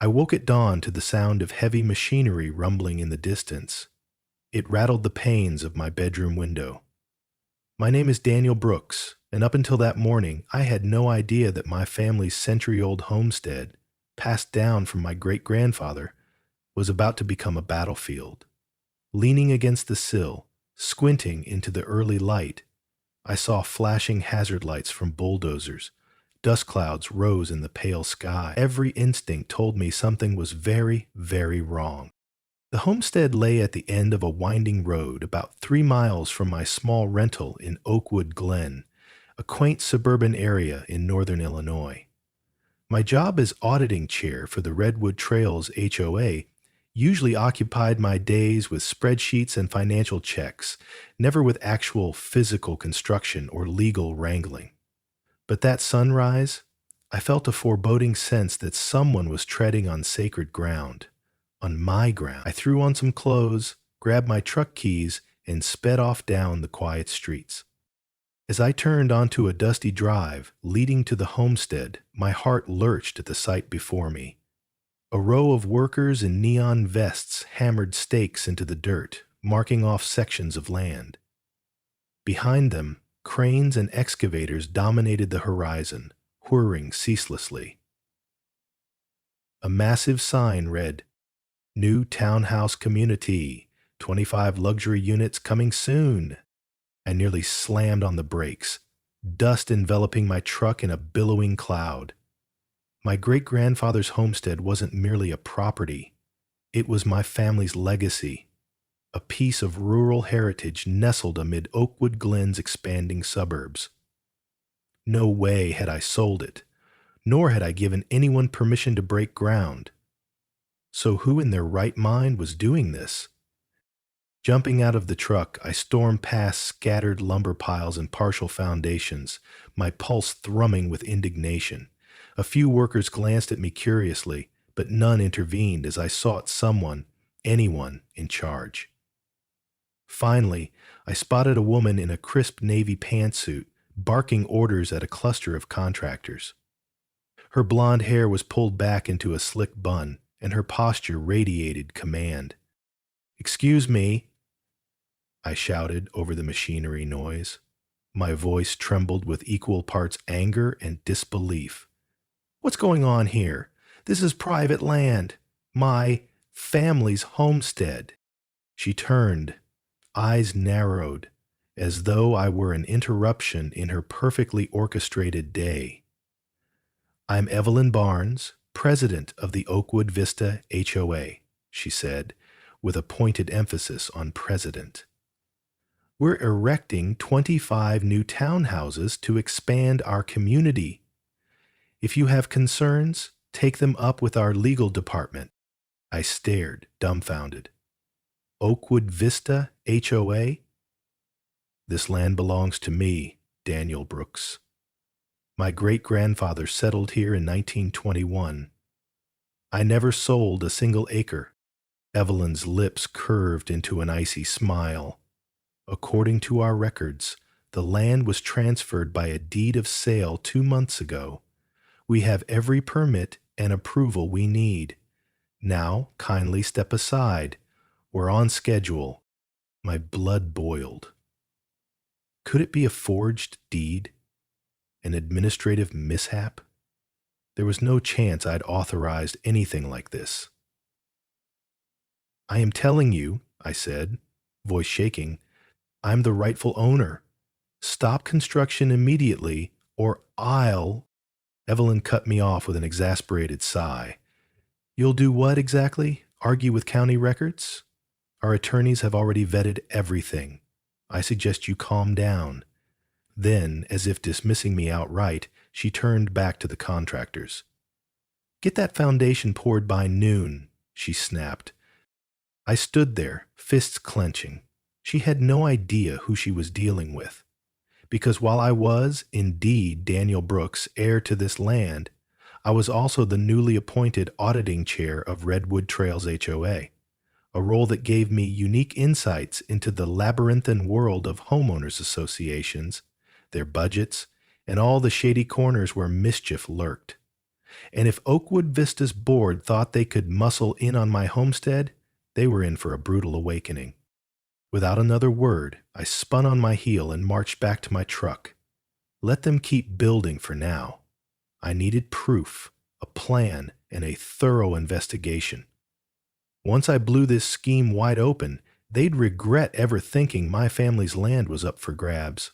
I woke at dawn to the sound of heavy machinery rumbling in the distance. It rattled the panes of my bedroom window. My name is Daniel Brooks, and up until that morning, I had no idea that my family's century-old homestead, passed down from my great-grandfather, was about to become a battlefield. Leaning against the sill, squinting into the early light, I saw flashing hazard lights from bulldozers. Dust clouds rose in the pale sky. Every instinct told me something was very, very wrong. The homestead lay at the end of a winding road about 3 miles from my small rental in Oakwood Glen, a quaint suburban area in northern Illinois. My job as auditing chair for the Redwood Trails HOA usually occupied my days with spreadsheets and financial checks, never with actual physical construction or legal wrangling. But that sunrise, I felt a foreboding sense that someone was treading on sacred ground. On my ground. I threw on some clothes, grabbed my truck keys, and sped off down the quiet streets. As I turned onto a dusty drive leading to the homestead, my heart lurched at the sight before me. A row of workers in neon vests hammered stakes into the dirt, marking off sections of land. Behind them, cranes and excavators dominated the horizon, whirring ceaselessly. A massive sign read, "New Townhouse Community, 25 luxury units coming soon." I nearly slammed on the brakes, dust enveloping my truck in a billowing cloud. My great-grandfather's homestead wasn't merely a property. It was my family's legacy, a piece of rural heritage nestled amid Oakwood Glen's expanding suburbs. No way had I sold it, nor had I given anyone permission to break ground. So who in their right mind was doing this? Jumping out of the truck, I stormed past scattered lumber piles and partial foundations, my pulse thrumming with indignation. A few workers glanced at me curiously, but none intervened as I sought someone, anyone, in charge. Finally, I spotted a woman in a crisp navy pantsuit, barking orders at a cluster of contractors. Her blonde hair was pulled back into a slick bun, and her posture radiated command. "Excuse me," I shouted over the machinery noise. My voice trembled with equal parts anger and disbelief. "What's going on here? This is private land. My family's homestead." She turned, eyes narrowed, as though I were an interruption in her perfectly orchestrated day. "I'm Evelyn Barnes, president of the Oakwood Vista HOA," she said, with a pointed emphasis on president. "We're erecting 25 new townhouses to expand our community. If you have concerns, take them up with our legal department." I stared, dumbfounded. "Oakwood Vista HOA? This land belongs to me, Daniel Brooks. My great-grandfather settled here in 1921. I never sold a single acre." Evelyn's lips curved into an icy smile. "According to our records, the land was transferred by a deed of sale 2 months ago. We have every permit and approval we need. Now, kindly step aside. We're on schedule." My blood boiled. Could it be a forged deed? An administrative mishap? There was no chance I'd authorized anything like this. "I am telling you," I said, voice shaking, "I'm the rightful owner. Stop construction immediately, or I'll—" Evelyn cut me off with an exasperated sigh. "You'll do what exactly? Argue with county records? Our attorneys have already vetted everything. I suggest you calm down." Then, as if dismissing me outright, she turned back to the contractors. "Get that foundation poured by noon," she snapped. I stood there, fists clenching. She had no idea who she was dealing with. Because while I was, indeed, Daniel Brooks, heir to this land, I was also the newly appointed auditing chair of Redwood Trails HOA, a role that gave me unique insights into the labyrinthine world of homeowners associations, their budgets, and all the shady corners where mischief lurked. And if Oakwood Vista's board thought they could muscle in on my homestead, they were in for a brutal awakening. Without another word, I spun on my heel and marched back to my truck. Let them keep building for now. I needed proof, a plan, and a thorough investigation. Once I blew this scheme wide open, they'd regret ever thinking my family's land was up for grabs.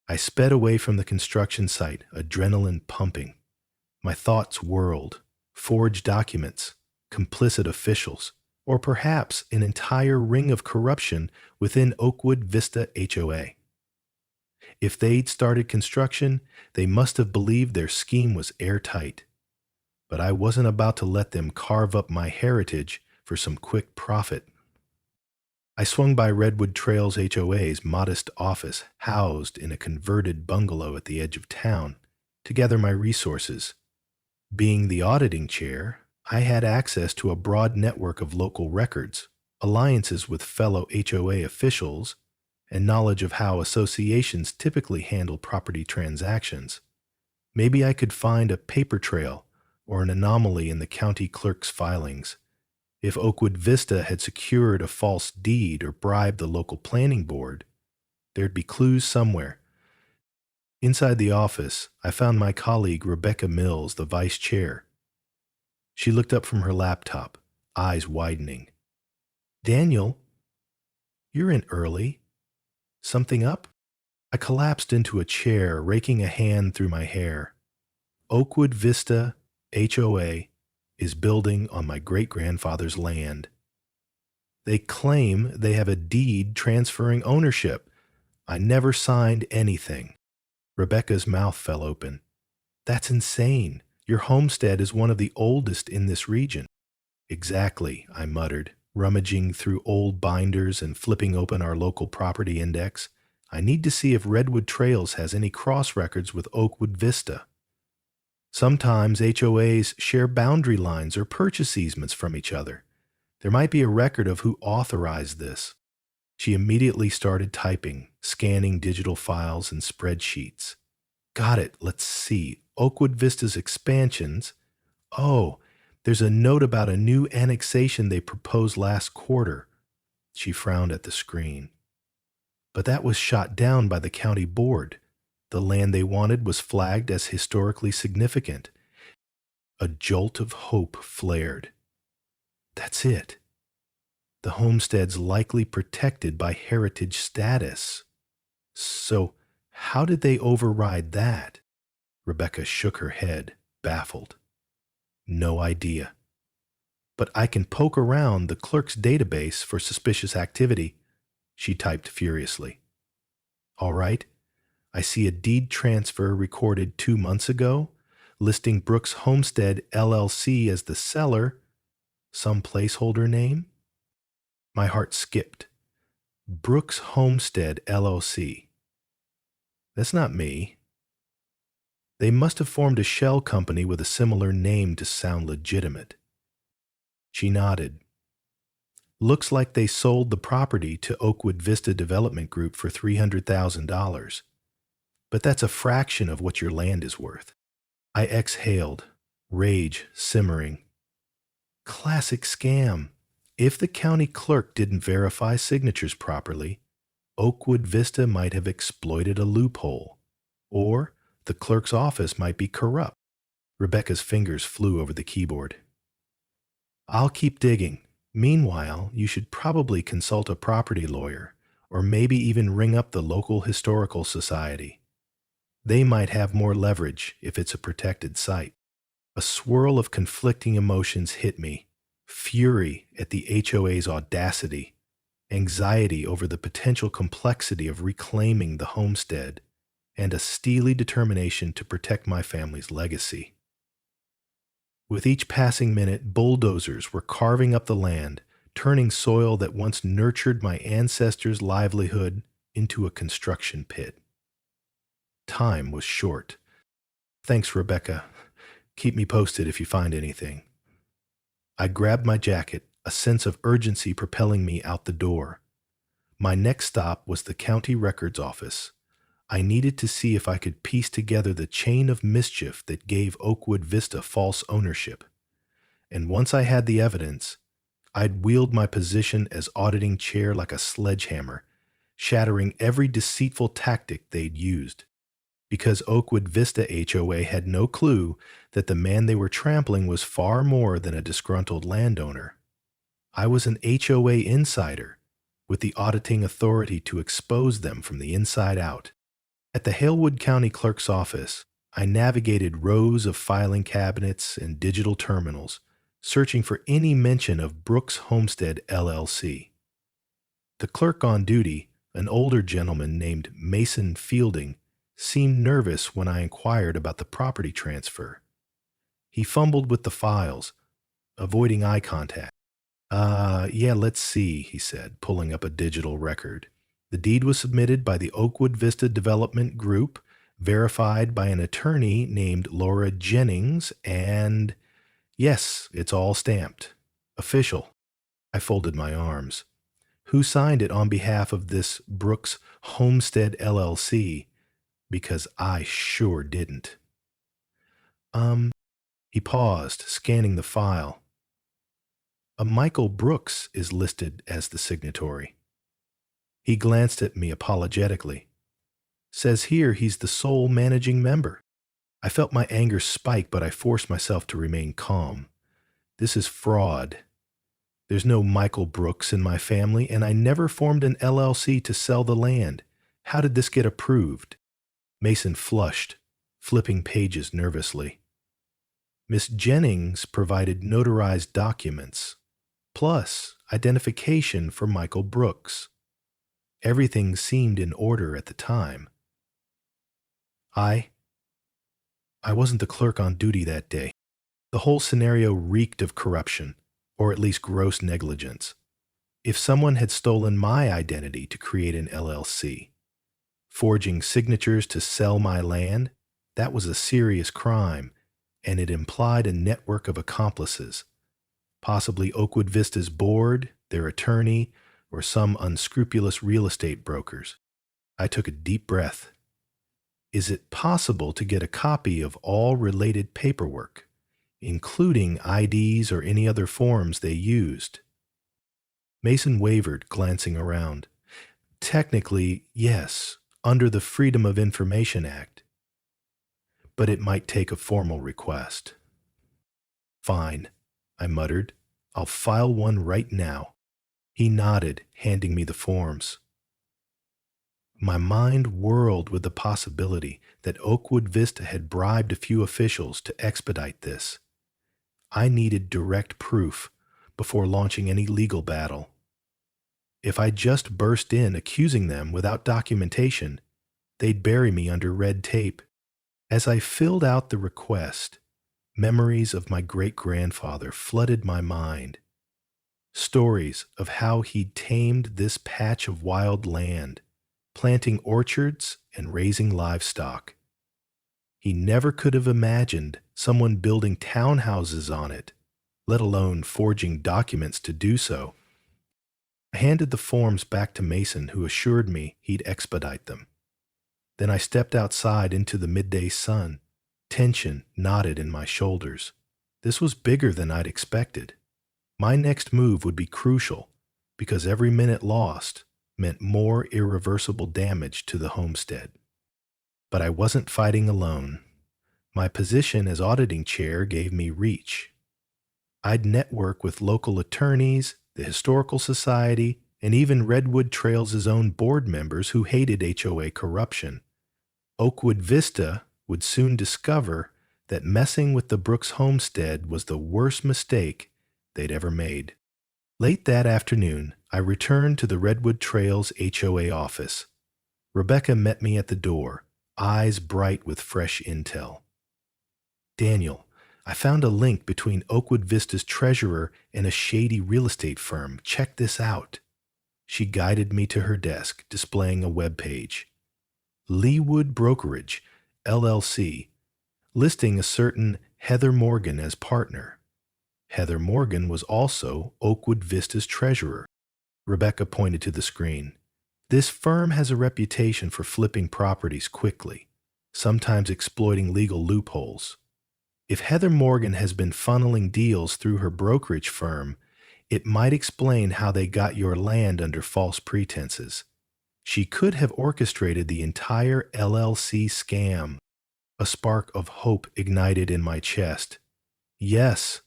I sped away from the construction site, adrenaline pumping. My thoughts whirled. Forged documents, complicit officials, or perhaps an entire ring of corruption within Oakwood Vista HOA. If they'd started construction, they must have believed their scheme was airtight. But I wasn't about to let them carve up my heritage for some quick profit. I swung by Redwood Trails HOA's modest office housed in a converted bungalow at the edge of town to gather my resources. Being the auditing chair, I had access to a broad network of local records, alliances with fellow HOA officials, and knowledge of how associations typically handle property transactions. Maybe I could find a paper trail or an anomaly in the county clerk's filings. If Oakwood Vista had secured a false deed or bribed the local planning board, there'd be clues somewhere. Inside the office, I found my colleague Rebecca Mills, the vice chair. She looked up from her laptop, eyes widening. "Daniel, you're in early. Something up?" I collapsed into a chair, raking a hand through my hair. Oakwood Vista HOA is building on my great-grandfather's land. They claim they have a deed transferring ownership. I never signed anything. Rebecca's mouth fell open. "That's insane. Your homestead is one of the oldest in this region." "Exactly," I muttered, rummaging through old binders and flipping open our local property index. "I need to see if Redwood Trails has any cross-records with Oakwood Vista." Sometimes HOAs share boundary lines or purchase easements from each other. There might be a record of who authorized this. She immediately started typing, scanning digital files and spreadsheets. "Got it. Let's see. Oakwood Vista's expansions. Oh, there's a note about a new annexation they proposed last quarter." She frowned at the screen. "But that was shot down by the county board. The land they wanted was flagged as historically significant." A jolt of hope flared. That's it. The homestead's likely protected by heritage status. So, how did they override that? Rebecca shook her head, baffled. "No idea. But I can poke around the clerk's database for suspicious activity," she typed furiously. "All right. I see a deed transfer recorded 2 months ago, listing Brooks Homestead LLC as the seller. Some placeholder name?" My heart skipped. Brooks Homestead LLC. That's not me. They must have formed a shell company with a similar name to sound legitimate. She nodded. "Looks like they sold the property to Oakwood Vista Development Group for $300,000. But that's a fraction of what your land is worth." I exhaled, rage simmering. Classic scam. If the county clerk didn't verify signatures properly, Oakwood Vista might have exploited a loophole. Or the clerk's office might be corrupt. Rebecca's fingers flew over the keyboard. "I'll keep digging. Meanwhile, you should probably consult a property lawyer, or maybe even ring up the local historical society. They might have more leverage if it's a protected site." A swirl of conflicting emotions hit me. Fury at the HOA's audacity, anxiety over the potential complexity of reclaiming the homestead, and a steely determination to protect my family's legacy. With each passing minute, bulldozers were carving up the land, turning soil that once nurtured my ancestors' livelihood into a construction pit. Time was short. "Thanks, Rebecca. Keep me posted if you find anything." I grabbed my jacket, a sense of urgency propelling me out the door. My next stop was the county records office. I needed to see if I could piece together the chain of mischief that gave Oakwood Vista false ownership. And once I had the evidence, I'd wield my position as auditing chair like a sledgehammer, shattering every deceitful tactic they'd used. Because Oakwood Vista HOA had no clue that the man they were trampling was far more than a disgruntled landowner. I was an HOA insider, with the auditing authority to expose them from the inside out. At the Halewood County Clerk's office, I navigated rows of filing cabinets and digital terminals, searching for any mention of Brooks Homestead LLC. The clerk on duty, an older gentleman named Mason Fielding, seemed nervous when I inquired about the property transfer. He fumbled with the files, avoiding eye contact. Yeah, let's see, he said, pulling up a digital record. The deed was submitted by the Oakwood Vista Development Group, verified by an attorney named Laura Jennings, and yes, it's all stamped. Official. I folded my arms. Who signed it on behalf of this Brooks Homestead LLC? Because I sure didn't. He paused, scanning the file. A Michael Brooks is listed as the signatory. He glanced at me apologetically. Says here he's the sole managing member. I felt my anger spike, but I forced myself to remain calm. This is fraud. There's no Michael Brooks in my family, and I never formed an LLC to sell the land. How did this get approved? Mason flushed, flipping pages nervously. Miss Jennings provided notarized documents, plus identification for Michael Brooks. Everything seemed in order at the time. I wasn't the clerk on duty that day. The whole scenario reeked of corruption, or at least gross negligence. If someone had stolen my identity to create an LLC, forging signatures to sell my land, that was a serious crime, and it implied a network of accomplices, possibly Oakwood Vista's board, their attorney, or some unscrupulous real estate brokers. I took a deep breath. Is it possible to get a copy of all related paperwork, including IDs or any other forms they used? Mason wavered, glancing around. Technically, yes, under the Freedom of Information Act, but it might take a formal request. Fine, I muttered. I'll file one right now. He nodded, handing me the forms. My mind whirled with the possibility that Oakwood Vista had bribed a few officials to expedite this. I needed direct proof before launching any legal battle. If I just burst in accusing them without documentation, they'd bury me under red tape. As I filled out the request, memories of my great-grandfather flooded my mind. Stories of how he'd tamed this patch of wild land, planting orchards and raising livestock. He never could have imagined someone building townhouses on it, let alone forging documents to do so. I handed the forms back to Mason, who assured me he'd expedite them. Then I stepped outside into the midday sun. Tension knotted in my shoulders. This was bigger than I'd expected. My next move would be crucial, because every minute lost meant more irreversible damage to the homestead. But I wasn't fighting alone. My position as auditing chair gave me reach. I'd network with local attorneys, the Historical Society, and even Redwood Trails' own board members who hated HOA corruption. Oakwood Vista would soon discover that messing with the Brooks homestead was the worst mistake they'd ever made. Late that afternoon, I returned to the Redwood Trails HOA office. Rebecca met me at the door, eyes bright with fresh intel. Daniel, I found a link between Oakwood Vista's treasurer and a shady real estate firm. Check this out. She guided me to her desk, displaying a web page. Leewood Brokerage, LLC, listing a certain Heather Morgan as partner. Heather Morgan was also Oakwood Vista's treasurer. Rebecca pointed to the screen. This firm has a reputation for flipping properties quickly, sometimes exploiting legal loopholes. If Heather Morgan has been funneling deals through her brokerage firm, it might explain how they got your land under false pretenses. She could have orchestrated the entire LLC scam. A spark of hope ignited in my chest. Yes,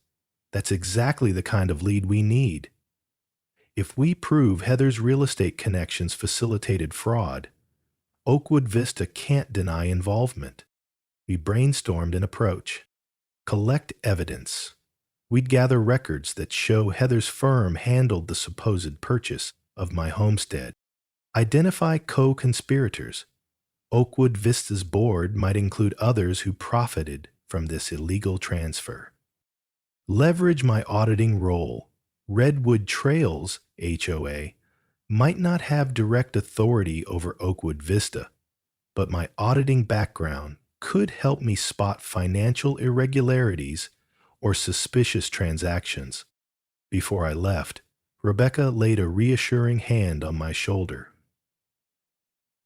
that's exactly the kind of lead we need. If we prove Heather's real estate connections facilitated fraud, Oakwood Vista can't deny involvement. We brainstormed an approach. Collect evidence. We'd gather records that show Heather's firm handled the supposed purchase of my homestead. Identify co-conspirators. Oakwood Vista's board might include others who profited from this illegal transfer. Leverage my auditing role. Redwood Trails, HOA, might not have direct authority over Oakwood Vista, but my auditing background could help me spot financial irregularities or suspicious transactions. Before I left, Rebecca laid a reassuring hand on my shoulder.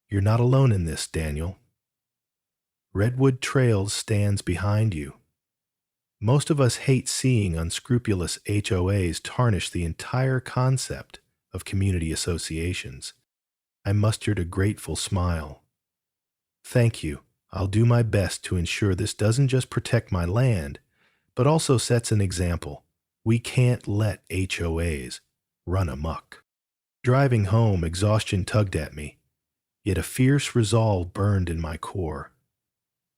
You're not alone in this, Daniel. Redwood Trails stands behind you. Most of us hate seeing unscrupulous HOAs tarnish the entire concept of community associations. I mustered a grateful smile. Thank you. I'll do my best to ensure this doesn't just protect my land, but also sets an example. We can't let HOAs run amok. Driving home, exhaustion tugged at me, yet a fierce resolve burned in my core.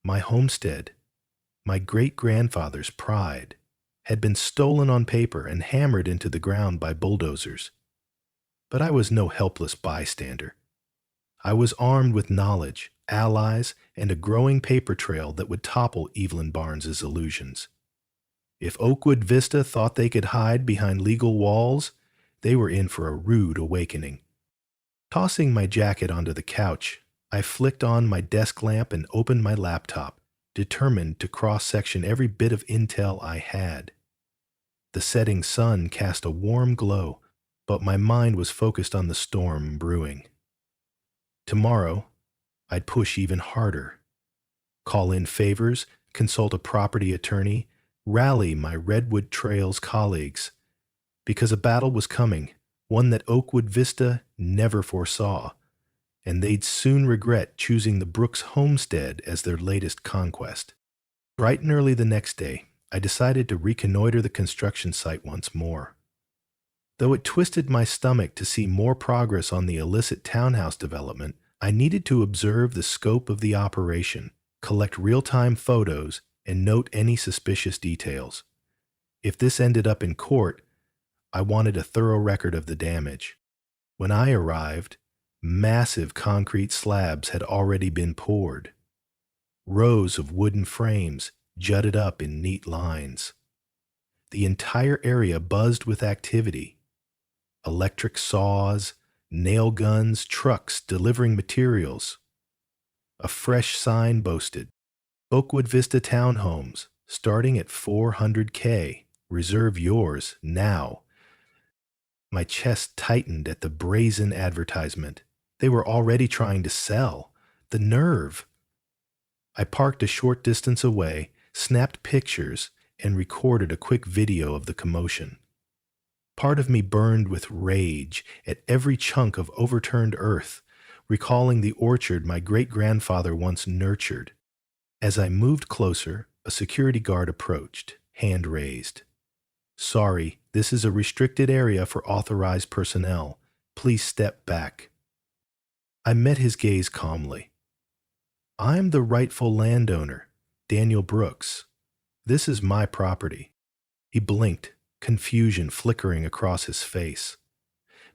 My homestead, my great-grandfather's pride, had been stolen on paper and hammered into the ground by bulldozers. But I was no helpless bystander. I was armed with knowledge, allies, and a growing paper trail that would topple Evelyn Barnes's illusions. If Oakwood Vista thought they could hide behind legal walls, they were in for a rude awakening. Tossing my jacket onto the couch, I flicked on my desk lamp and opened my laptop, determined to cross-section every bit of intel I had. The setting sun cast a warm glow, but my mind was focused on the storm brewing. Tomorrow, I'd push even harder. Call in favors, consult a property attorney, rally my Redwood Trails colleagues, because a battle was coming, one that Oakwood Vista never foresaw, and they'd soon regret choosing the Brooks homestead as their latest conquest. Bright and early the next day, I decided to reconnoiter the construction site once more. Though it twisted my stomach to see more progress on the illicit townhouse development, I needed to observe the scope of the operation, collect real-time photos, and note any suspicious details. If this ended up in court, I wanted a thorough record of the damage. When I arrived, massive concrete slabs had already been poured. Rows of wooden frames jutted up in neat lines. The entire area buzzed with activity. Electric saws, nail guns, trucks delivering materials. A fresh sign boasted, Oakwood Vista Townhomes, starting at $400K. Reserve yours now. My chest tightened at the brazen advertisement. They were already trying to sell. The nerve! I parked a short distance away, snapped pictures, and recorded a quick video of the commotion. Part of me burned with rage at every chunk of overturned earth, recalling the orchard my great-grandfather once nurtured. As I moved closer, a security guard approached, hand raised. Sorry, this is a restricted area for authorized personnel. Please step back. I met his gaze calmly. I'm the rightful landowner, Daniel Brooks. This is my property. He blinked, confusion flickering across his face.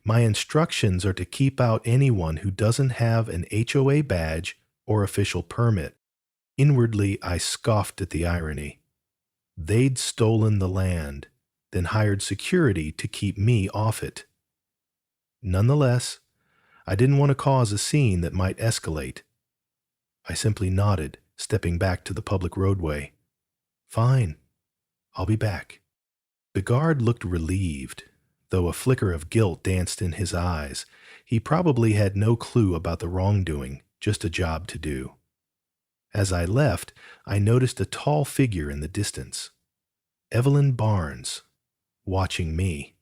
My instructions are to keep out anyone who doesn't have an HOA badge or official permit. Inwardly, I scoffed at the irony. They'd stolen the land, then hired security to keep me off it. Nonetheless, I didn't want to cause a scene that might escalate. I simply nodded, stepping back to the public roadway. Fine, I'll be back. The guard looked relieved, Though a flicker of guilt danced in his eyes, he probably had no clue about the wrongdoing, just a job to do. As I left, I noticed a tall figure in the distance. Evelyn Barnes, watching me.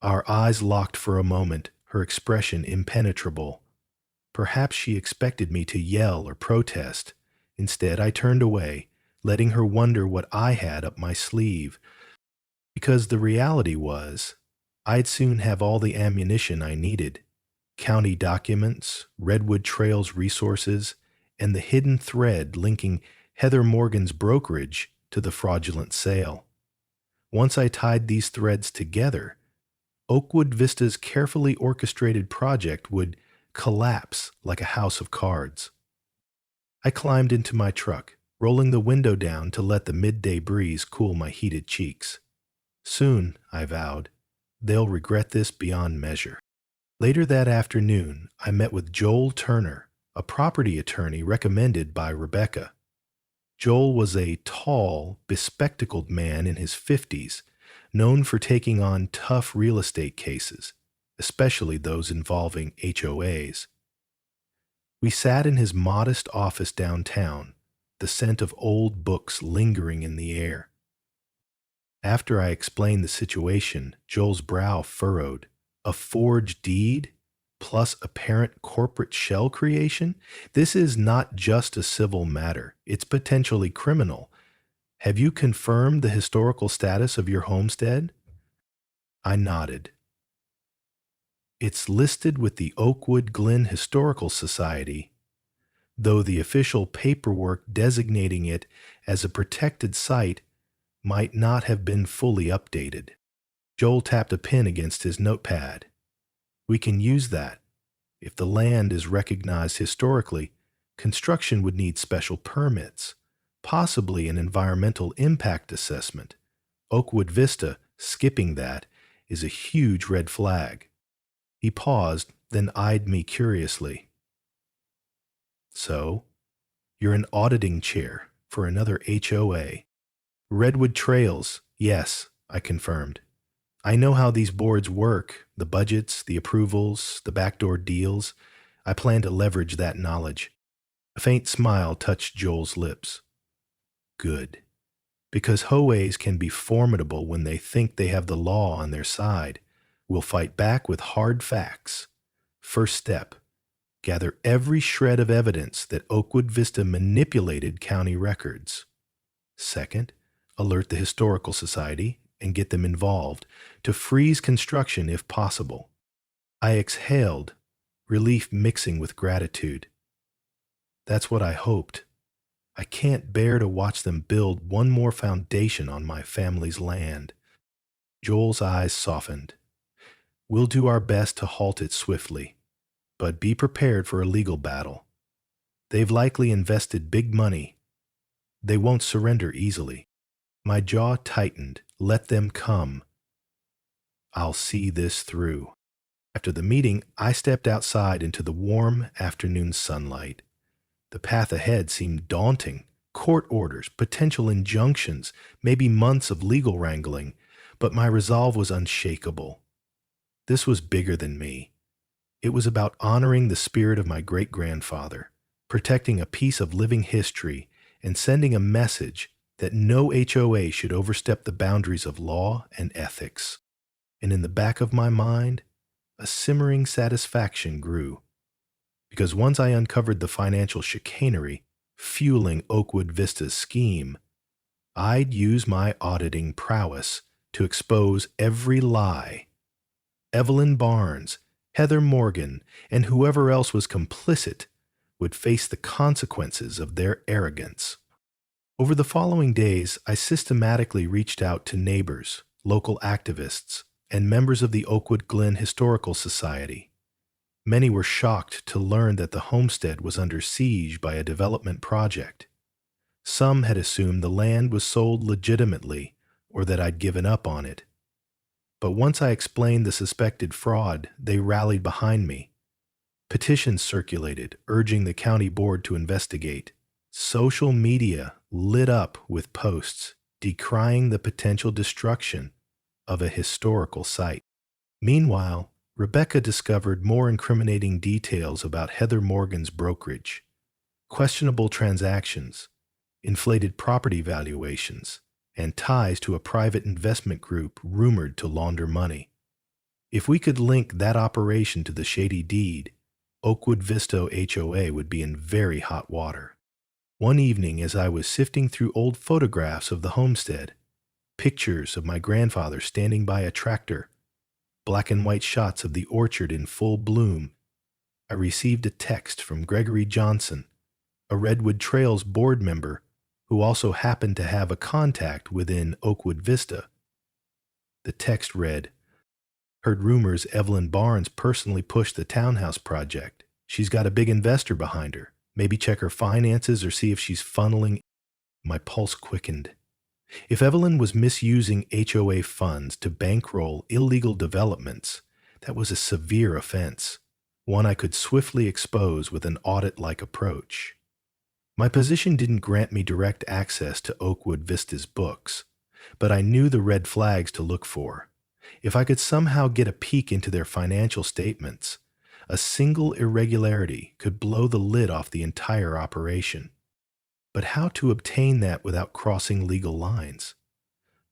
Our eyes locked for a moment, her expression impenetrable. Perhaps she expected me to yell or protest. Instead, I turned away, letting her wonder what I had up my sleeve. Because the reality was, I'd soon have all the ammunition I needed. County documents, Redwood Trails resources, and the hidden thread linking Heather Morgan's brokerage to the fraudulent sale. Once I tied these threads together, Oakwood Vista's carefully orchestrated project would collapse like a house of cards. I climbed into my truck, rolling the window down to let the midday breeze cool my heated cheeks. Soon, I vowed, they'll regret this beyond measure. Later that afternoon, I met with Joel Turner, a property attorney recommended by Rebecca. Joel was a tall, bespectacled man in his 50s, known for taking on tough real estate cases, especially those involving HOAs. We sat in his modest office downtown, the scent of old books lingering in the air. After I explained the situation, Joel's brow furrowed. A forged deed? Plus apparent corporate shell creation? This is not just a civil matter. It's potentially criminal. Have you confirmed the historical status of your homestead? I nodded. It's listed with the Oakwood Glen Historical Society, though the official paperwork designating it as a protected site might not have been fully updated. Joel tapped a pen against his notepad. We can use that. If the land is recognized historically, construction would need special permits, possibly an environmental impact assessment. Oakwood Vista, skipping that, is a huge red flag. He paused, then eyed me curiously. So, you're an auditing chair for another HOA. Redwood Trails, yes, I confirmed. I know how these boards work, the budgets, the approvals, the backdoor deals. I plan to leverage that knowledge. A faint smile touched Joel's lips. Good. Because HOAs can be formidable when they think they have the law on their side. We'll fight back with hard facts. First step, gather every shred of evidence that Oakwood Vista manipulated county records. Second, alert the Historical Society and get them involved to freeze construction if possible. I exhaled, relief mixing with gratitude. That's what I hoped. I can't bear to watch them build one more foundation on my family's land. Joel's eyes softened. We'll do our best to halt it swiftly, but be prepared for a legal battle. They've likely invested big money. They won't surrender easily. My jaw tightened. Let them come. I'll see this through. After the meeting, I stepped outside into the warm afternoon sunlight. The path ahead seemed daunting. Court orders, potential injunctions, maybe months of legal wrangling, but my resolve was unshakable. This was bigger than me. It was about honoring the spirit of my great-grandfather, protecting a piece of living history, and sending a message that no HOA should overstep the boundaries of law and ethics. And in the back of my mind, a simmering satisfaction grew. Because once I uncovered the financial chicanery fueling Oakwood Vista's scheme, I'd use my auditing prowess to expose every lie. Evelyn Barnes, Heather Morgan, and whoever else was complicit would face the consequences of their arrogance. Over the following days, I systematically reached out to neighbors, local activists, and members of the Oakwood Glen Historical Society. Many were shocked to learn that the homestead was under siege by a development project. Some had assumed the land was sold legitimately or that I'd given up on it. But once I explained the suspected fraud, they rallied behind me. Petitions circulated, urging the county board to investigate. Social media lit up with posts decrying the potential destruction of a historical site. Meanwhile, Rebecca discovered more incriminating details about Heather Morgan's brokerage, questionable transactions, inflated property valuations, and ties to a private investment group rumored to launder money. If we could link that operation to the shady deed, Oakwood Vista HOA would be in very hot water. One evening, as I was sifting through old photographs of the homestead, pictures of my grandfather standing by a tractor, black and white shots of the orchard in full bloom, I received a text from Gregory Johnson, a Redwood Trails board member who also happened to have a contact within Oakwood Vista. The text read, "Heard rumors Evelyn Barnes personally pushed the townhouse project. She's got a big investor behind her. Maybe check her finances or see if she's funneling." My pulse quickened. If Evelyn was misusing HOA funds to bankroll illegal developments, that was a severe offense, one I could swiftly expose with an audit-like approach. My position didn't grant me direct access to Oakwood Vista's books, but I knew the red flags to look for. If I could somehow get a peek into their financial statements, a single irregularity could blow the lid off the entire operation. But how to obtain that without crossing legal lines?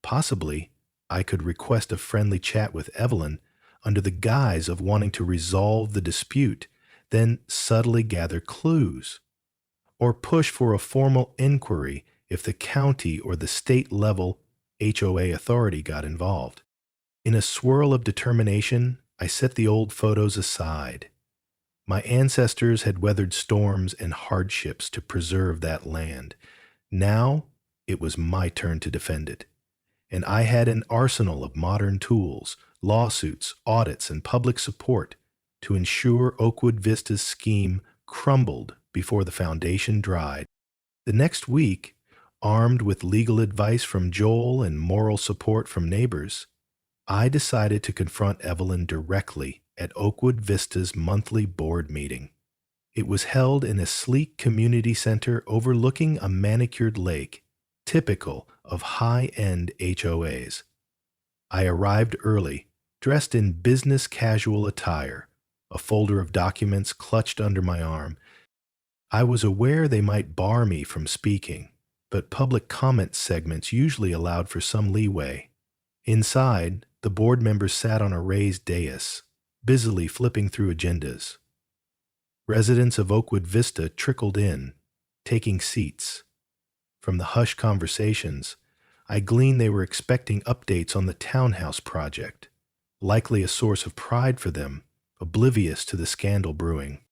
Possibly, I could request a friendly chat with Evelyn under the guise of wanting to resolve the dispute, then subtly gather clues, or push for a formal inquiry if the county or the state level HOA authority got involved. In a swirl of determination, I set the old photos aside. My ancestors had weathered storms and hardships to preserve that land. Now it was my turn to defend it. And I had an arsenal of modern tools, lawsuits, audits, and public support to ensure Oakwood Vista's scheme crumbled before the foundation dried. The next week, armed with legal advice from Joel and moral support from neighbors, I decided to confront Evelyn directly at Oakwood Vista's monthly board meeting. It was held in a sleek community center overlooking a manicured lake, typical of high-end HOAs. I arrived early, dressed in business casual attire, a folder of documents clutched under my arm. I was aware they might bar me from speaking, but public comment segments usually allowed for some leeway. Inside, the board members sat on a raised dais, busily flipping through agendas. Residents of Oakwood Vista trickled in, taking seats. From the hushed conversations, I gleaned they were expecting updates on the townhouse project, likely a source of pride for them, oblivious to the scandal brewing.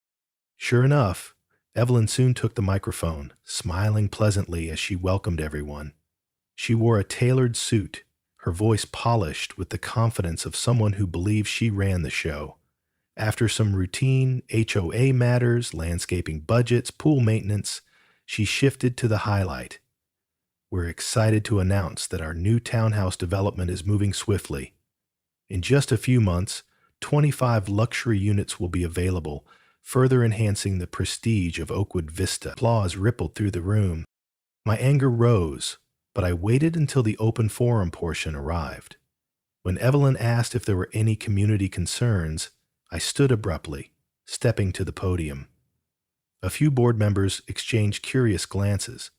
Sure enough, Evelyn soon took the microphone, smiling pleasantly as she welcomed everyone. She wore a tailored suit, her voice polished with the confidence of someone who believed she ran the show. After some routine HOA matters, landscaping budgets, pool maintenance, she shifted to the highlight. We're excited to announce that our new townhouse development is moving swiftly. In just a few months, 25 luxury units will be available, further enhancing the prestige of Oakwood Vista. Applause rippled through the room. My anger rose, but I waited until the open forum portion arrived. When Evelyn asked if there were any community concerns, I stood abruptly, stepping to the podium. A few board members exchanged curious glances.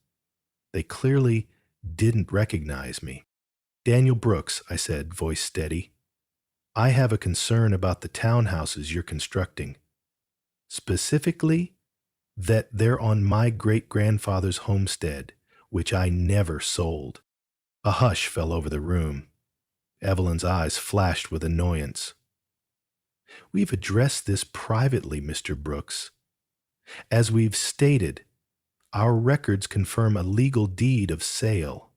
They clearly didn't recognize me. "Daniel Brooks," I said, voice steady. "I have a concern about the townhouses you're constructing. Specifically, that they're on my great-grandfather's homestead, which I never sold." A hush fell over the room. Evelyn's eyes flashed with annoyance. "We've addressed this privately, Mr. Brooks. As we've stated, our records confirm a legal deed of sale.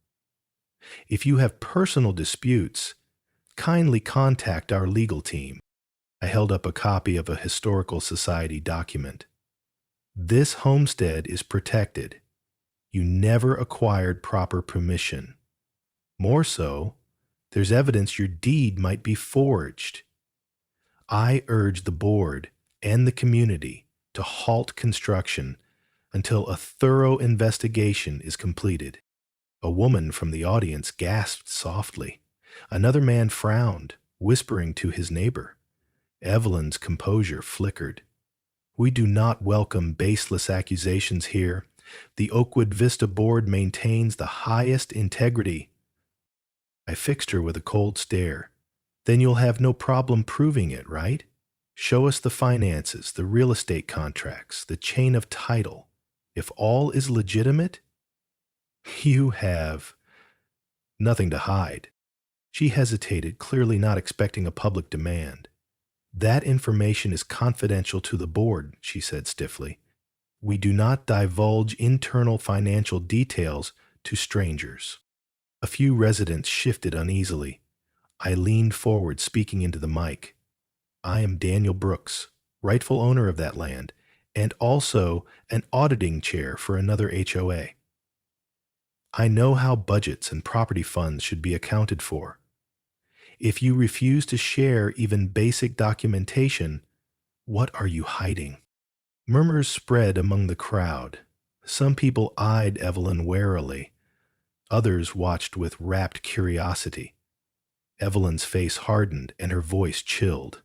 If you have personal disputes, kindly contact our legal team." I held up a copy of a historical society document. "This homestead is protected. You never acquired proper permission. More so, there's evidence your deed might be forged. I urge the board and the community to halt construction until a thorough investigation is completed." A woman from the audience gasped softly. Another man frowned, whispering to his neighbor. Evelyn's composure flickered. We do not welcome baseless accusations here. The Oakwood Vista Board maintains the highest integrity. I fixed her with a cold stare. Then you'll have no problem proving it, right? Show us the finances, the real estate contracts, the chain of title. If all is legitimate, you have nothing to hide. She hesitated, clearly not expecting a public demand. That information is confidential to the board, she said stiffly. We do not divulge internal financial details to strangers. A few residents shifted uneasily. I leaned forward, speaking into the mic. I am Daniel Brooks, rightful owner of that land, and also an auditing chair for another HOA. I know how budgets and property funds should be accounted for. If you refuse to share even basic documentation, what are you hiding? Murmurs spread among the crowd. Some people eyed Evelyn warily. Others watched with rapt curiosity. Evelyn's face hardened and her voice chilled.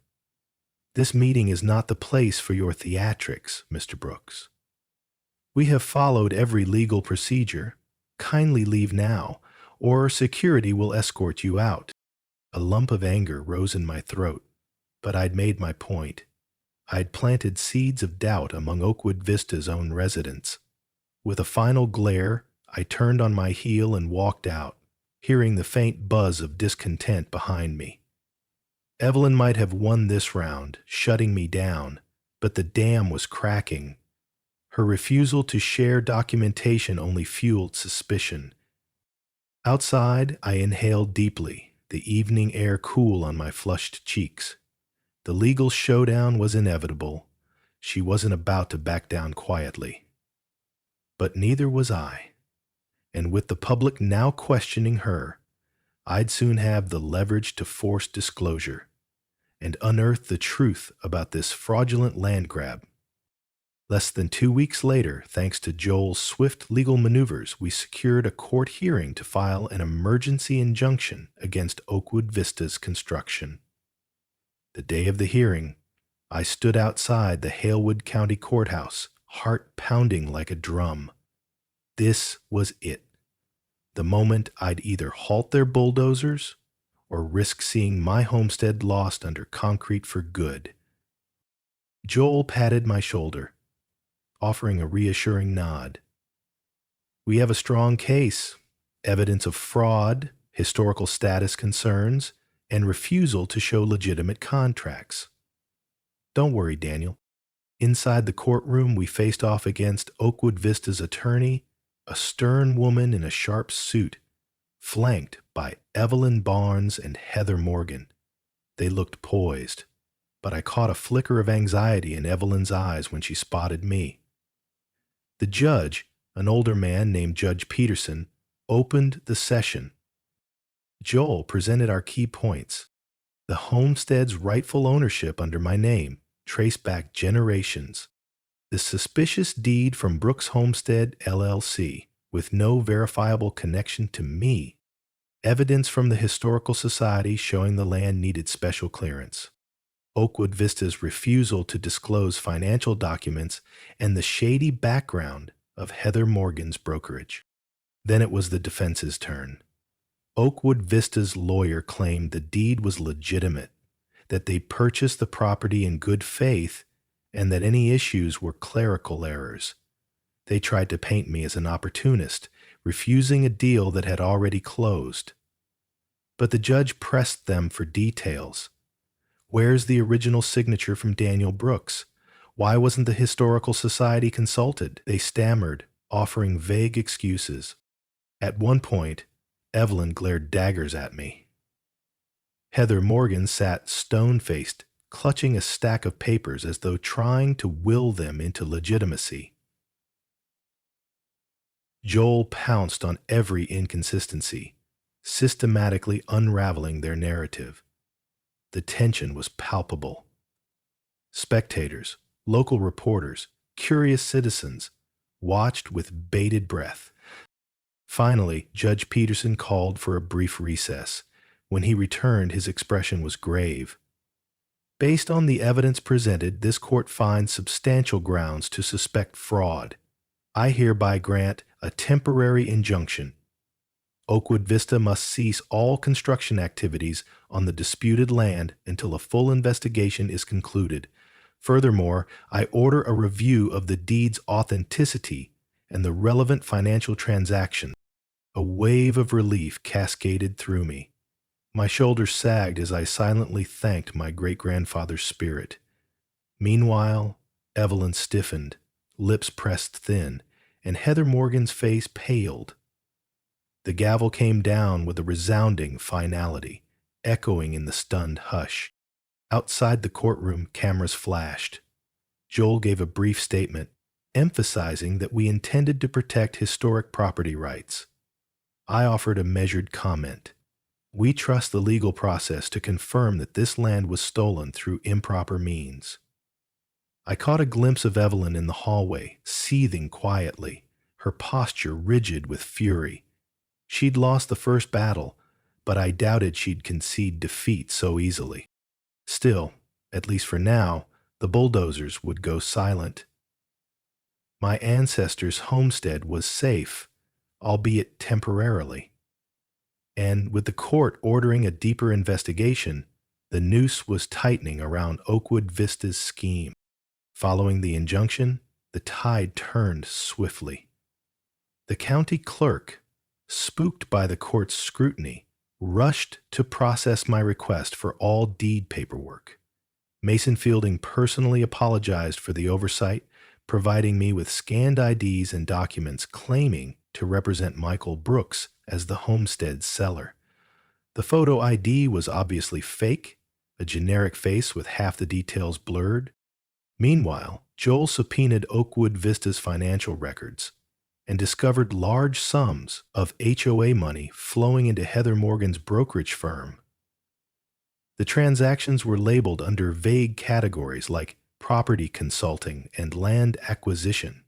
This meeting is not the place for your theatrics, Mr. Brooks. We have followed every legal procedure. Kindly leave now, or security will escort you out. A lump of anger rose in my throat, but I'd made my point. I'd planted seeds of doubt among Oakwood Vista's own residents. With a final glare, I turned on my heel and walked out, hearing the faint buzz of discontent behind me. Evelyn might have won this round, shutting me down, but the dam was cracking. Her refusal to share documentation only fueled suspicion. Outside, I inhaled deeply, the evening air cool on my flushed cheeks. The legal showdown was inevitable. She wasn't about to back down quietly. But neither was I. And with the public now questioning her, I'd soon have the leverage to force disclosure and unearth the truth about this fraudulent land grab. Less than 2 weeks later, thanks to Joel's swift legal maneuvers, we secured a court hearing to file an emergency injunction against Oakwood Vista's construction. The day of the hearing, I stood outside the Halewood County Courthouse, heart pounding like a drum. This was it. The moment I'd either halt their bulldozers or risk seeing my homestead lost under concrete for good. Joel patted my shoulder, offering a reassuring nod. We have a strong case, evidence of fraud, historical status concerns, and refusal to show legitimate contracts. Don't worry, Daniel. Inside the courtroom, we faced off against Oakwood Vista's attorney, a stern woman in a sharp suit, flanked by Evelyn Barnes and Heather Morgan. They looked poised, but I caught a flicker of anxiety in Evelyn's eyes when she spotted me. The judge, an older man named Judge Peterson, opened the session. Joel presented our key points. The homestead's rightful ownership under my name traced back generations. The suspicious deed from Brooks Homestead, LLC, with no verifiable connection to me. Evidence from the Historical Society showing the land needed special clearance. Oakwood Vista's refusal to disclose financial documents, and the shady background of Heather Morgan's brokerage. Then it was the defense's turn. Oakwood Vista's lawyer claimed the deed was legitimate, that they purchased the property in good faith, and that any issues were clerical errors. They tried to paint me as an opportunist, refusing a deal that had already closed. But the judge pressed them for details. Where's the original signature from Daniel Brooks? Why wasn't the Historical Society consulted? They stammered, offering vague excuses. At one point, Evelyn glared daggers at me. Heather Morgan sat stone-faced, clutching a stack of papers as though trying to will them into legitimacy. Joel pounced on every inconsistency, systematically unraveling their narrative. The tension was palpable. Spectators, local reporters, curious citizens watched with bated breath. Finally, Judge Peterson called for a brief recess. When he returned, his expression was grave. Based on the evidence presented, this court finds substantial grounds to suspect fraud. I hereby grant a temporary injunction. Oakwood Vista must cease all construction activities on the disputed land until a full investigation is concluded. Furthermore, I order a review of the deed's authenticity and the relevant financial transactions. A wave of relief cascaded through me. My shoulders sagged as I silently thanked my great-grandfather's spirit. Meanwhile, Evelyn stiffened, lips pressed thin, and Heather Morgan's face paled. The gavel came down with a resounding finality, echoing in the stunned hush. Outside the courtroom, cameras flashed. Joel gave a brief statement, emphasizing that we intended to protect historic property rights. I offered a measured comment. We trust the legal process to confirm that this land was stolen through improper means. I caught a glimpse of Evelyn in the hallway, seething quietly, her posture rigid with fury. She'd lost the first battle, but I doubted she'd concede defeat so easily. Still, at least for now, the bulldozers would go silent. My ancestors' homestead was safe, albeit temporarily. And with the court ordering a deeper investigation, the noose was tightening around Oakwood Vista's scheme. Following the injunction, the tide turned swiftly. The county clerk, spooked by the court's scrutiny, rushed to process my request for all deed paperwork. Mason Fielding personally apologized for the oversight, providing me with scanned IDs and documents claiming to represent Michael Brooks as the homestead seller. The photo ID was obviously fake, a generic face with half the details blurred. Meanwhile, Joel subpoenaed Oakwood Vista's financial records and discovered large sums of HOA money flowing into Heather Morgan's brokerage firm. The transactions were labeled under vague categories like property consulting and land acquisition.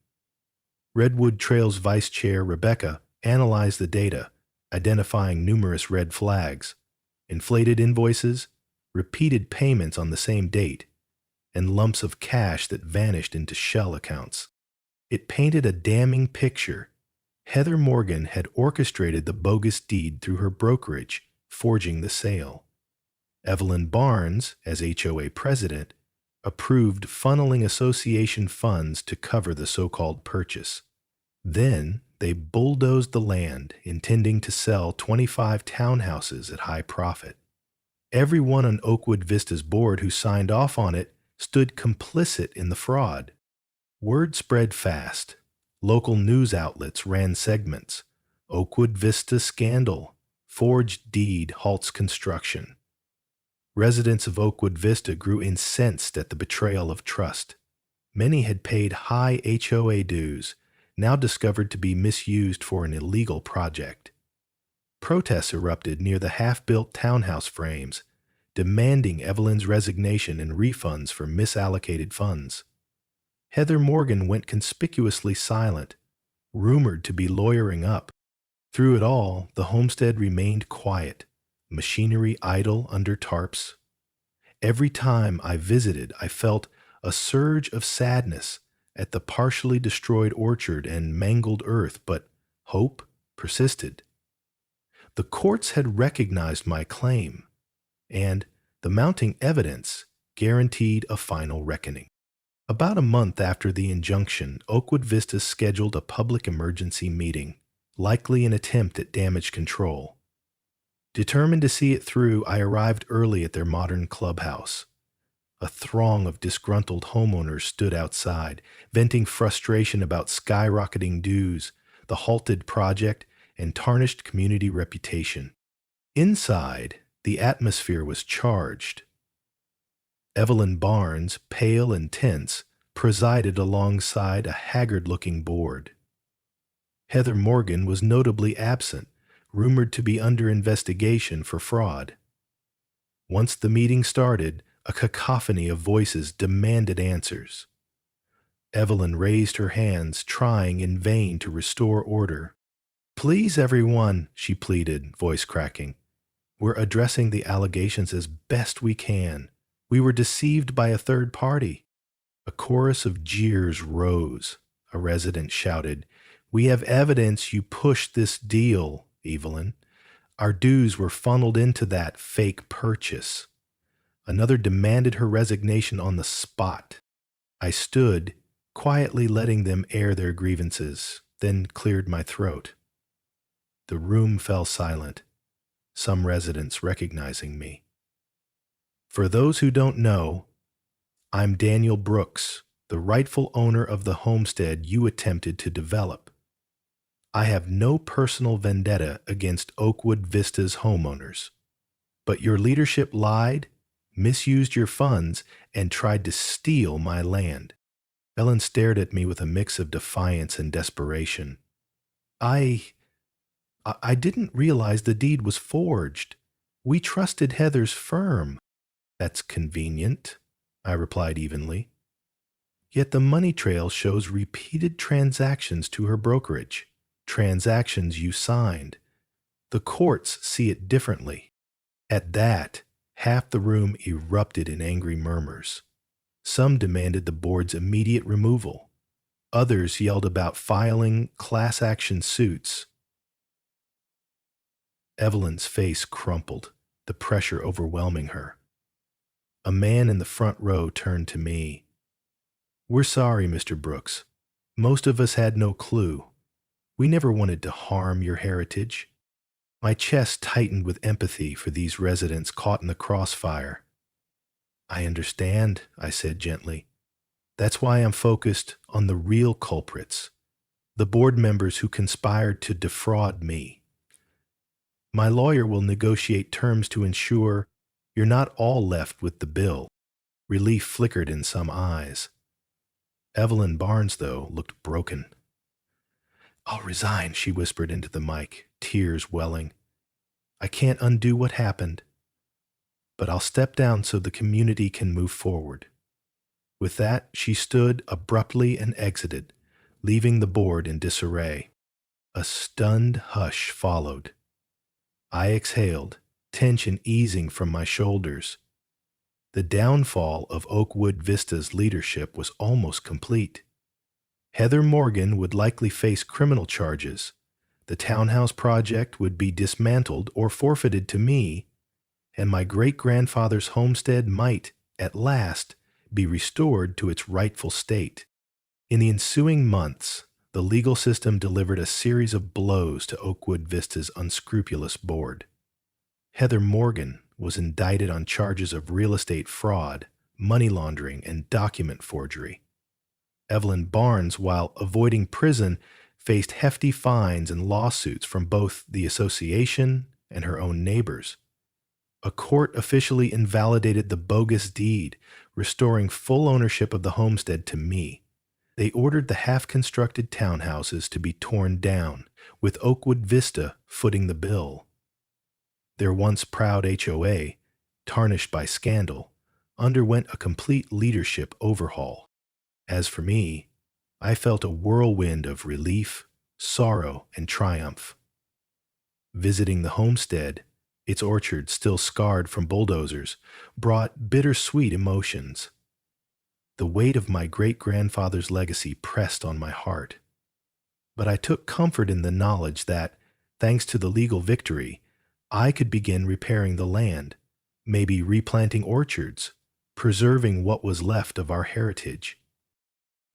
Redwood Trail's vice chair, Rebecca, analyzed the data, identifying numerous red flags, inflated invoices, repeated payments on the same date, and lumps of cash that vanished into shell accounts. It painted a damning picture. Heather Morgan had orchestrated the bogus deed through her brokerage, forging the sale. Evelyn Barnes, as HOA president, approved funneling association funds to cover the so-called purchase. Then they bulldozed the land, intending to sell 25 townhouses at high profit. Everyone on Oakwood Vista's board who signed off on it stood complicit in the fraud. Word spread fast. Local news outlets ran segments. Oakwood Vista scandal. Forged deed halts construction. Residents of Oakwood Vista grew incensed at the betrayal of trust. Many had paid high HOA dues, now discovered to be misused for an illegal project. Protests erupted near the half-built townhouse frames, demanding Evelyn's resignation and refunds for misallocated funds. Heather Morgan went conspicuously silent, rumored to be lawyering up. Through it all, the homestead remained quiet, machinery idle under tarps. Every time I visited, I felt a surge of sadness at the partially destroyed orchard and mangled earth, but hope persisted. The courts had recognized my claim, and the mounting evidence guaranteed a final reckoning. About a month after the injunction, Oakwood Vista scheduled a public emergency meeting, likely an attempt at damage control. Determined to see it through, I arrived early at their modern clubhouse. A throng of disgruntled homeowners stood outside, venting frustration about skyrocketing dues, the halted project, and tarnished community reputation. Inside, the atmosphere was charged. Evelyn Barnes, pale and tense, presided alongside a haggard-looking board. Heather Morgan was notably absent, rumored to be under investigation for fraud. Once the meeting started, a cacophony of voices demanded answers. Evelyn raised her hands, trying in vain to restore order. "Please, everyone," she pleaded, voice cracking. We're addressing the allegations as best we can. We were deceived by a third party." A chorus of jeers rose. A resident shouted, "We have evidence you pushed this deal, Evelyn. Our dues were funneled into that fake purchase." Another demanded her resignation on the spot. I stood, quietly letting them air their grievances, then cleared my throat. The room fell silent, some residents recognizing me. For those who don't know, I'm Daniel Brooks, the rightful owner of the homestead you attempted to develop. I have no personal vendetta against Oakwood Vista's homeowners, but your leadership lied, misused your funds, and tried to steal my land. Ellen stared at me with a mix of defiance and desperation. I didn't realize the deed was forged. We trusted Heather's firm." "That's convenient," I replied evenly. "Yet the money trail shows repeated transactions to her brokerage, transactions you signed. The courts see it differently." At that, half the room erupted in angry murmurs. Some demanded the board's immediate removal. Others yelled about filing class action suits. Evelyn's face crumpled, the pressure overwhelming her. A man in the front row turned to me. "We're sorry, Mr. Brooks. Most of us had no clue. We never wanted to harm your heritage." My chest tightened with empathy for these residents caught in the crossfire. "I understand," I said gently. "That's why I'm focused on the real culprits, the board members who conspired to defraud me. My lawyer will negotiate terms to ensure you're not all left with the bill." Relief flickered in some eyes. Evelyn Barnes, though, looked broken. "I'll resign," she whispered into the mic, tears welling. "I can't undo what happened, but I'll step down so the community can move forward." With that, she stood abruptly and exited, leaving the board in disarray. A stunned hush followed. I exhaled, tension easing from my shoulders. The downfall of Oakwood Vista's leadership was almost complete. Heather Morgan would likely face criminal charges. The townhouse project would be dismantled or forfeited to me, and my great-grandfather's homestead might, at last, be restored to its rightful state. In the ensuing months, the legal system delivered a series of blows to Oakwood Vista's unscrupulous board. Heather Morgan was indicted on charges of real estate fraud, money laundering, and document forgery. Evelyn Barnes, while avoiding prison, faced hefty fines and lawsuits from both the association and her own neighbors. A court officially invalidated the bogus deed, restoring full ownership of the homestead to me. They ordered the half-constructed townhouses to be torn down, with Oakwood Vista footing the bill. Their once proud HOA, tarnished by scandal, underwent a complete leadership overhaul. As for me, I felt a whirlwind of relief, sorrow, and triumph. Visiting the homestead, its orchard still scarred from bulldozers, brought bittersweet emotions. The weight of my great-grandfather's legacy pressed on my heart. But I took comfort in the knowledge that, thanks to the legal victory, I could begin repairing the land, maybe replanting orchards, preserving what was left of our heritage.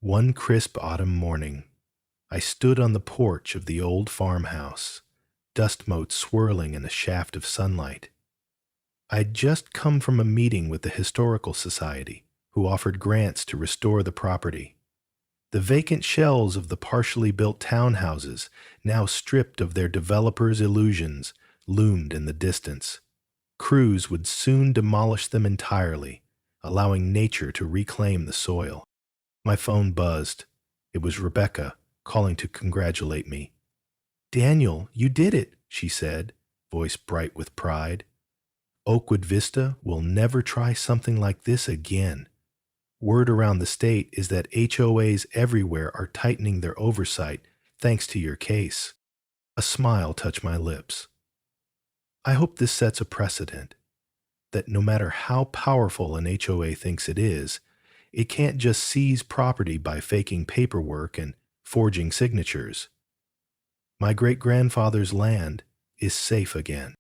One crisp autumn morning, I stood on the porch of the old farmhouse, dust motes swirling in a shaft of sunlight. I'd just come from a meeting with the Historical Society, who offered grants to restore the property. The vacant shells of the partially built townhouses, now stripped of their developers' illusions, loomed in the distance. Crews would soon demolish them entirely, allowing nature to reclaim the soil. My phone buzzed. It was Rebecca, calling to congratulate me. "Daniel, you did it," she said, voice bright with pride. "Oakwood Vista will never try something like this again. Word around the state is that HOAs everywhere are tightening their oversight thanks to your case." A smile touched my lips. I hope this sets a precedent that no matter how powerful an HOA thinks it is, it can't just seize property by faking paperwork and forging signatures. My great-grandfather's land is safe again.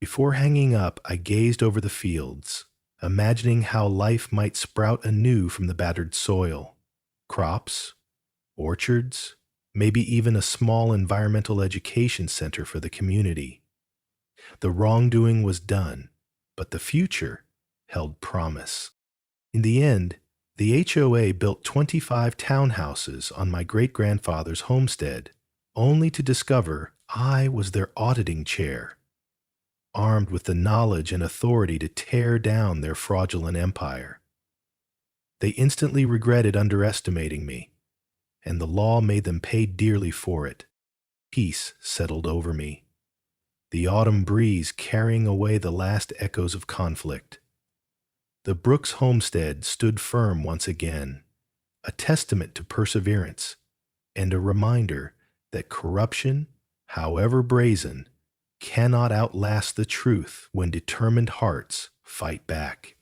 Before hanging up, I gazed over the fields, imagining how life might sprout anew from the battered soil. Crops, orchards, maybe even a small environmental education center for the community. The wrongdoing was done, but the future held promise. In the end, the HOA built 25 townhouses on my great-grandfather's homestead, only to discover I was their auditing chair, armed with the knowledge and authority to tear down their fraudulent empire. They instantly regretted underestimating me, and the law made them pay dearly for it. Peace settled over me, the autumn breeze carrying away the last echoes of conflict. The Brooks homestead stood firm once again, a testament to perseverance and a reminder that corruption, however brazen, cannot outlast the truth when determined hearts fight back.